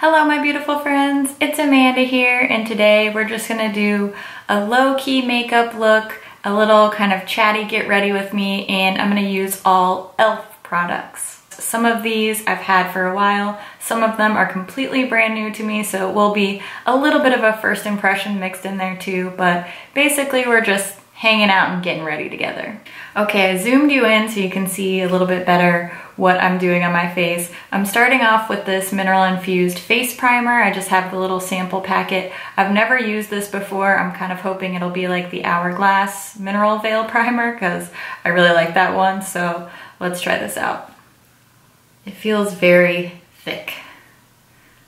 Hello my beautiful friends, it's Amanda here, and today we're just gonna do a low-key makeup look, a little kind of chatty get ready with me, and I'm gonna use all e.l.f. products. Some of these I've had for a while, some of them are completely brand new to me, so it will be a little bit of a first impression mixed in there too, but basically we're just hanging out and getting ready together. Okay, I zoomed you in so you can see a little bit better what I'm doing on my face. I'm starting off with this mineral infused face primer. I just have the little sample packet. I've never used this before. I'm kind of hoping it'll be like the Hourglass Mineral Veil Primer because I really like that one, so let's try this out. It feels very thick.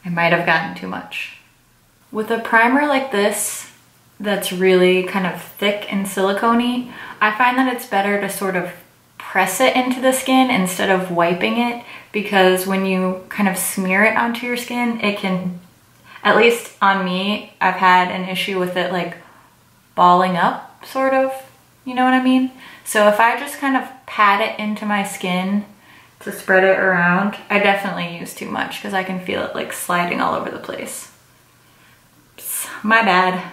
I might have gotten too much. With a primer like this, that's really kind of thick and silicone-y, I find that it's better to sort of press it into the skin instead of wiping it, because when you kind of smear it onto your skin, it can, at least on me, I've had an issue with it like balling up, sort of, you know what I mean? So if I just kind of pat it into my skin to spread it around, I definitely use too much because I can feel it like sliding all over the place. Oops, my bad.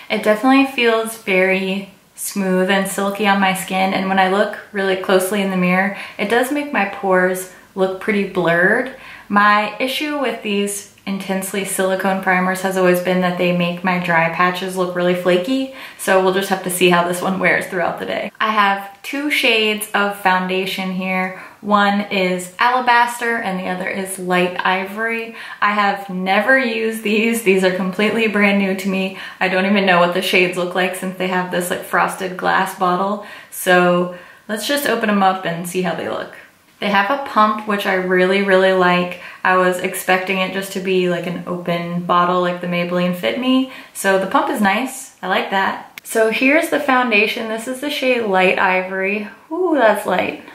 It definitely feels very smooth and silky on my skin, and when I look really closely in the mirror, it does make my pores look pretty blurred. My issue with these intensely silicone primers has always been that they make my dry patches look really flaky, so we'll just have to see how this one wears throughout the day. I have two shades of foundation here. One is Alabaster and the other is Light Ivory. I have never used these. These are completely brand new to me. I don't even know what the shades look like since they have this like frosted glass bottle. So let's just open them up and see how they look. They have a pump, which I really, really like. I was expecting it just to be like an open bottle like the Maybelline Fit Me. So the pump is nice. I like that. So here's the foundation. This is the shade Light Ivory. Ooh, that's light.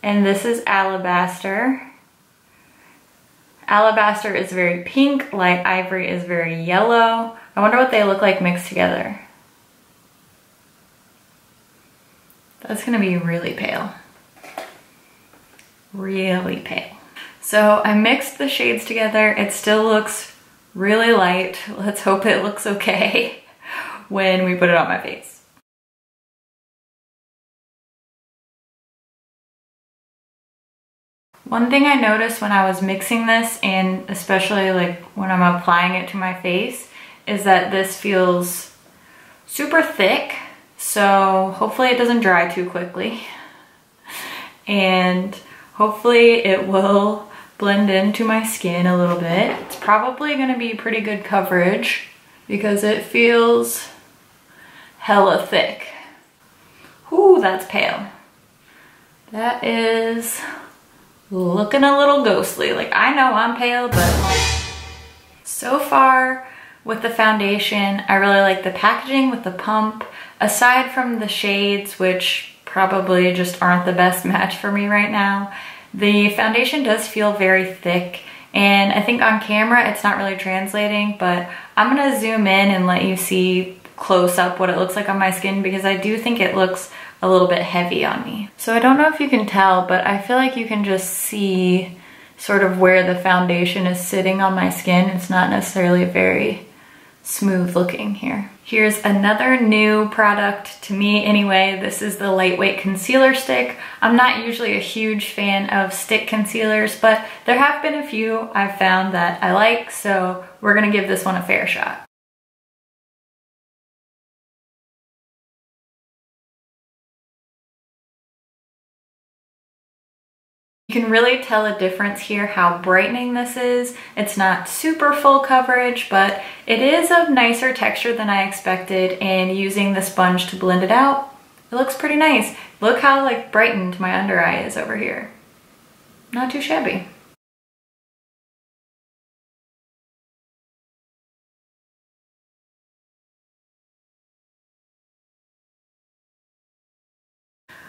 And this is Alabaster. Alabaster is very pink. Light Ivory is very yellow. I wonder what they look like mixed together. That's gonna be really pale. Really pale. So I mixed the shades together. It still looks really light. Let's hope it looks okay when we put it on my face. One thing I noticed when I was mixing this, and especially like when I'm applying it to my face, is that this feels super thick. So hopefully it doesn't dry too quickly. And hopefully it will blend into my skin a little bit. It's probably gonna be pretty good coverage because it feels hella thick. Ooh, that's pale. That is looking a little ghostly. Like, I know I'm pale, but so far with the foundation, I really like the packaging with the pump. Aside from the shades, which probably just aren't the best match for me right now, the foundation does feel very thick, and I think on camera it's not really translating, but I'm gonna zoom in and let you see close up what it looks like on my skin, because I do think it looks a little bit heavy on me. So I don't know if you can tell, but I feel like you can just see sort of where the foundation is sitting on my skin. It's not necessarily very smooth looking here. Here's another new product to me anyway. This is the Lightweight Concealer Stick. I'm not usually a huge fan of stick concealers, but there have been a few I've found that I like, so we're gonna give this one a fair shot. You can really tell a difference here how brightening this is. It's not super full coverage, but it is of nicer texture than I expected, and using the sponge to blend it out, it looks pretty nice. Look how like brightened my under eye is over here. Not too shabby.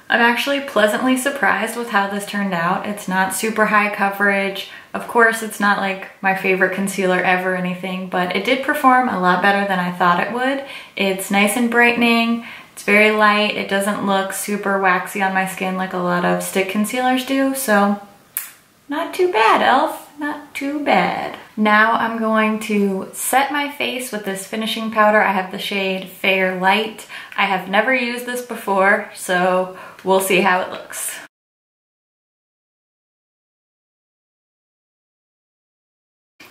I'm actually pleasantly surprised with how this turned out. It's not super high coverage. Of course, it's not like my favorite concealer ever or anything, but it did perform a lot better than I thought it would. It's nice and brightening. It's very light. It doesn't look super waxy on my skin like a lot of stick concealers do, so not too bad, e.l.f. Not too bad. Now I'm going to set my face with this finishing powder. I have the shade Fair Light. I have never used this before, so we'll see how it looks.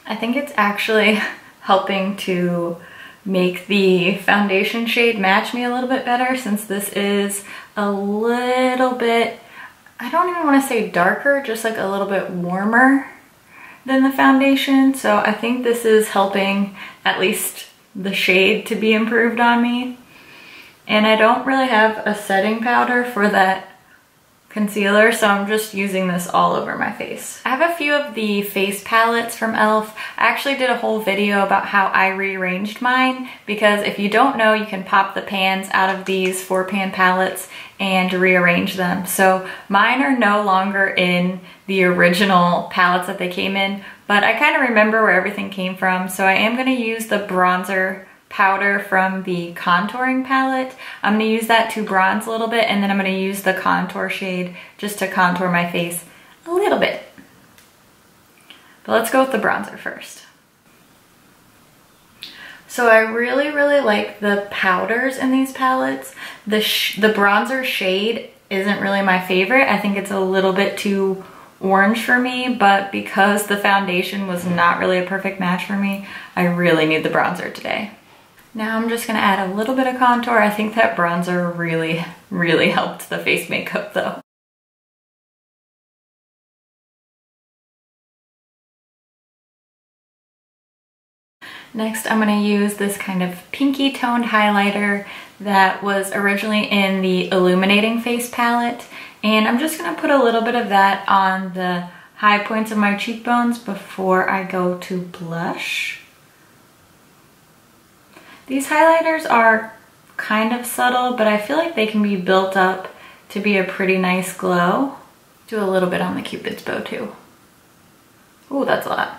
I think it's actually helping to make the foundation shade match me a little bit better, since this is a little bit, I don't even want to say darker, just like a little bit warmer than the foundation. So I think this is helping at least the shade to be improved on me. And I don't really have a setting powder for that concealer, so I'm just using this all over my face. I have a few of the face palettes from e.l.f. I actually did a whole video about how I rearranged mine, because if you don't know, you can pop the pans out of these 4-pan palettes and rearrange them. So mine are no longer in the original palettes that they came in, but I kind of remember where everything came from, so I am going to use the bronzer powder from the contouring palette. I'm going to use that to bronze a little bit, and then I'm going to use the contour shade just to contour my face a little bit. But let's go with the bronzer first. So I really like the powders in these palettes. The bronzer shade isn't really my favorite. I think it's a little bit too orange for me, but because the foundation was not really a perfect match for me, I really need the bronzer today. Now I'm just gonna add a little bit of contour. I think that bronzer really helped the face makeup though. Next, I'm gonna use this kind of pinky toned highlighter that was originally in the Illuminating Face palette. And I'm just gonna put a little bit of that on the high points of my cheekbones before I go to blush. These highlighters are kind of subtle, but I feel like they can be built up to be a pretty nice glow. Do a little bit on the Cupid's bow too. Ooh, that's a lot.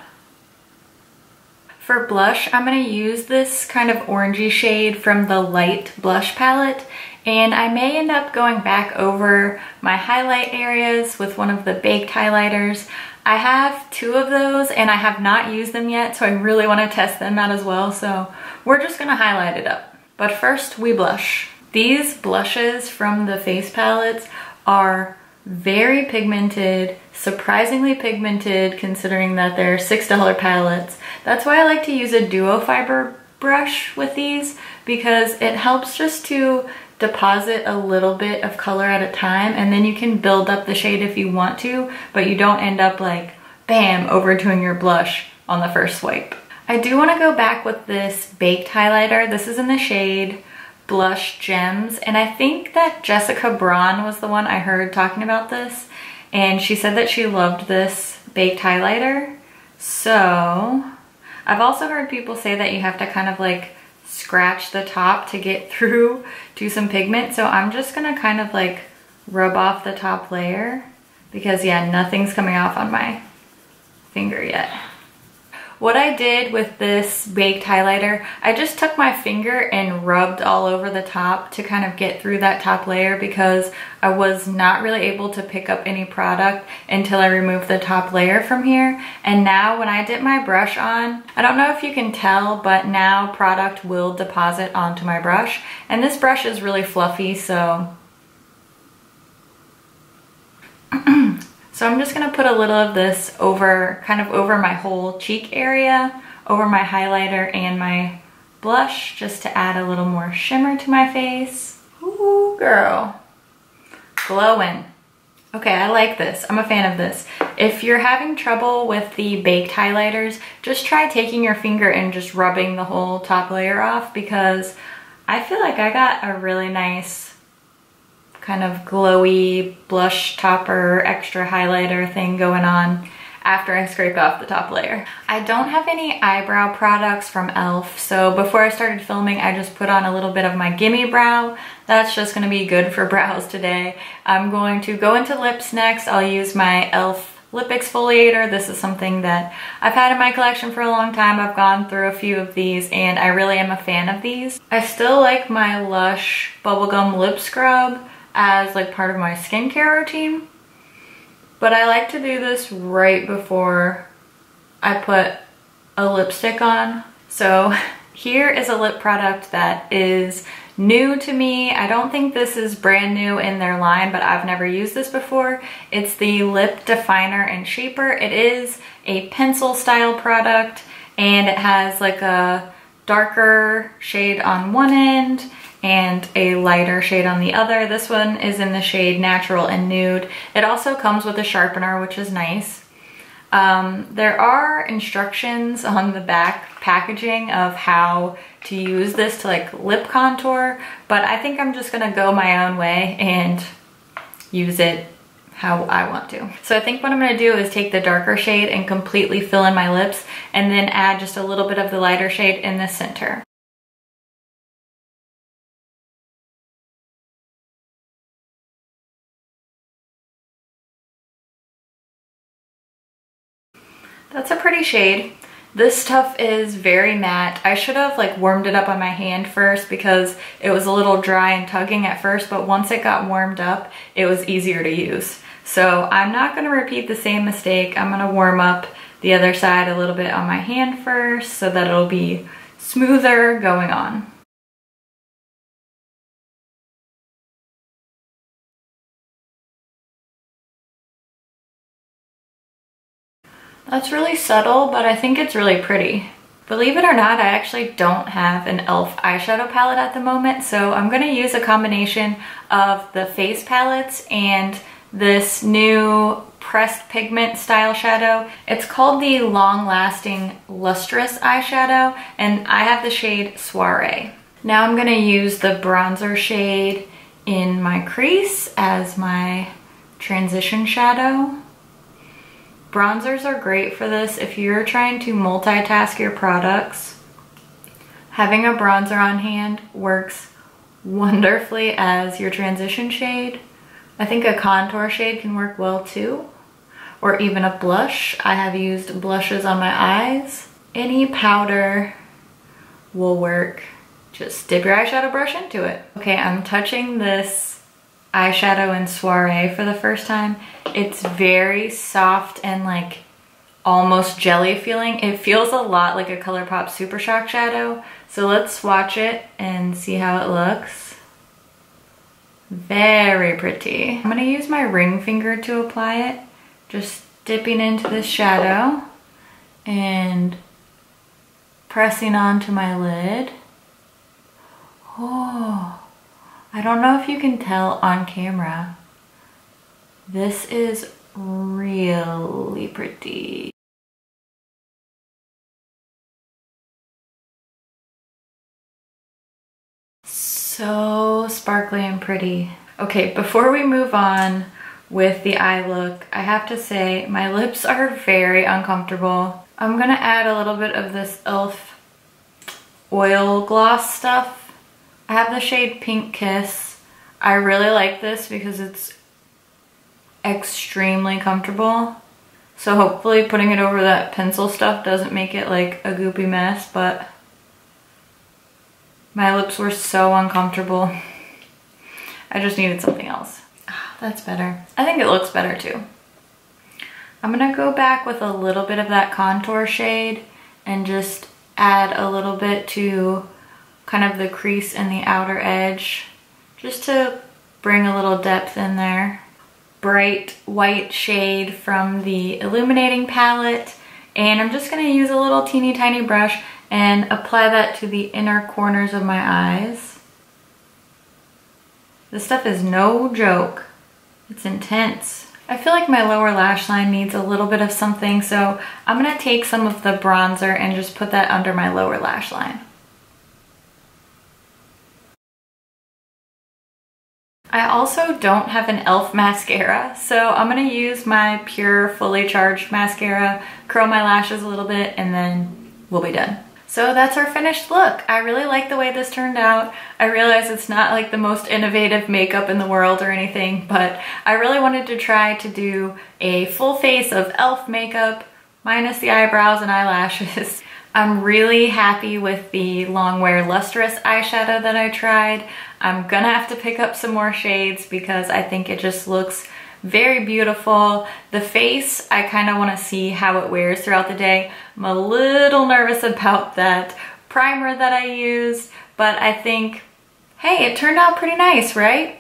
For blush, I'm going to use this kind of orangey shade from the Light Blush palette, and I may end up going back over my highlight areas with one of the baked highlighters. I have 2 of those and I have not used them yet, so I really want to test them out as well, so we're just going to highlight it up. But first, we blush. These blushes from the face palettes are very pigmented, surprisingly pigmented considering that they're $6 palettes. That's why I like to use a duo fiber brush with these, because it helps just to deposit a little bit of color at a time, and then you can build up the shade if you want to, but you don't end up like, bam, overdoing your blush on the first swipe. I do want to go back with this baked highlighter. This is in the shade Blush Gems, and I think that Jessica Braun was the one I heard talking about this, and she said that she loved this baked highlighter. So I've also heard people say that you have to kind of like scratch the top to get through to some pigment, so I'm just gonna kind of like rub off the top layer, because yeah, nothing's coming off on my finger yet. What I did with this baked highlighter, I just took my finger and rubbed all over the top to kind of get through that top layer, because I was not really able to pick up any product until I removed the top layer from here. And now when I dip my brush on, I don't know if you can tell, but now product will deposit onto my brush. And this brush is really fluffy, so so I'm just gonna put a little of this over, kind of over my whole cheek area, over my highlighter and my blush, just to add a little more shimmer to my face. Ooh, girl, glowing. Okay, I like this, I'm a fan of this. If you're having trouble with the baked highlighters, just try taking your finger and just rubbing the whole top layer off, because I feel like I got a really nice kind of glowy blush topper extra highlighter thing going on after I scraped off the top layer. I don't have any eyebrow products from e.l.f. so before I started filming I just put on a little bit of my Gimme Brow. That's just gonna be good for brows today. I'm going to go into lips next. I'll use my e.l.f. lip exfoliator. This is something that I've had in my collection for a long time. I've gone through a few of these and I really am a fan of these. I still like my Lush Bubblegum Lip Scrub as like part of my skincare routine, but I like to do this right before I put a lipstick on. So here is a lip product that is new to me. I don't think this is brand new in their line, but I've never used this before. It's the Lip Definer and Shaper. It is a pencil style product, and it has like a darker shade on one end and a lighter shade on the other. This one is in the shade Natural and Nude. It also comes with a sharpener, which is nice. There are instructions on the back packaging of how to use this to like lip contour, but I think I'm just gonna go my own way and use it how I want to. So I think what I'm gonna do is take the darker shade and completely fill in my lips, and then add just a little bit of the lighter shade in the center. That's a pretty shade. This stuff is very matte. I should have like warmed it up on my hand first because it was a little dry and tugging at first, but once it got warmed up, it was easier to use. So I'm not gonna repeat the same mistake. I'm gonna warm up the other side a little bit on my hand first so that it'll be smoother going on. That's really subtle, but I think it's really pretty. Believe it or not, I actually don't have an e.l.f. eyeshadow palette at the moment, so I'm gonna use a combination of the face palettes and this new pressed pigment style shadow. It's called the Long Lasting Lustrous Eyeshadow, and I have the shade Soiree. Now I'm gonna use the bronzer shade in my crease as my transition shadow. Bronzers are great for this if you're trying to multitask your products. Having a bronzer on hand works wonderfully as your transition shade. I think a contour shade can work well too, or even a blush. I have used blushes on my eyes. Any powder will work. Just dip your eyeshadow brush into it. Okay, I'm touching this eyeshadow in Soiree for the first time. It's very soft and like almost jelly feeling. It feels a lot like a ColourPop Super Shock shadow. So let's swatch it and see how it looks. Very pretty. I'm gonna use my ring finger to apply it. Just dipping into this shadow and pressing onto my lid. Oh, I don't know if you can tell on camera. This is really pretty. So sparkly and pretty. Okay, before we move on with the eye look, I have to say my lips are very uncomfortable. I'm gonna add a little bit of this e.l.f. oil gloss stuff. I have the shade Pink Kiss. I really like this because it's extremely comfortable. So hopefully putting it over that pencil stuff doesn't make it like a goopy mess, but my lips were so uncomfortable. I just needed something else. That's better. I think it looks better too. I'm gonna go back with a little bit of that contour shade and just add a little bit to kind of the crease and the outer edge, just to bring a little depth in there. Bright white shade from the Illuminating palette, and I'm just gonna use a little teeny tiny brush and apply that to the inner corners of my eyes. This stuff is no joke. It's intense. I feel like my lower lash line needs a little bit of something, so I'm gonna take some of the bronzer and just put that under my lower lash line. I also don't have an e.l.f. mascara, so I'm gonna use my Pure Fully Charged mascara, curl my lashes a little bit, and then we'll be done. So that's our finished look. I really like the way this turned out. I realize it's not like the most innovative makeup in the world or anything, but I really wanted to try to do a full face of e.l.f. makeup, minus the eyebrows and eyelashes. I'm really happy with the Long Wear Lustrous eyeshadow that I tried. I'm gonna have to pick up some more shades because I think it just looks very beautiful. The face, I kind of want to see how it wears throughout the day. I'm a little nervous about that primer that I used, but I think, hey, it turned out pretty nice, right?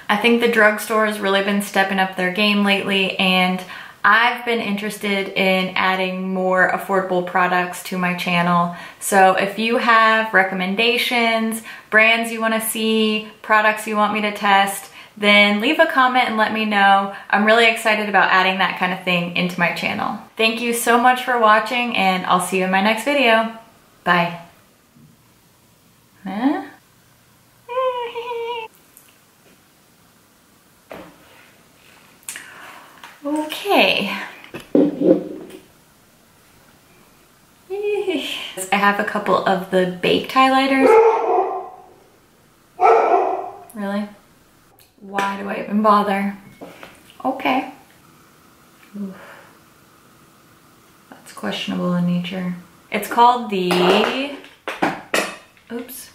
I think the drugstore has really been stepping up their game lately, and I've been interested in adding more affordable products to my channel. So if you have recommendations, brands you want to see, products you want me to test, then leave a comment and let me know. I'm really excited about adding that kind of thing into my channel. Thank you so much for watching, and I'll see you in my next video. Bye. Huh? Okay. I have a couple of the baked highlighters. Really? Why do I even bother? Okay. Oof. That's questionable in nature. It's called the, oops.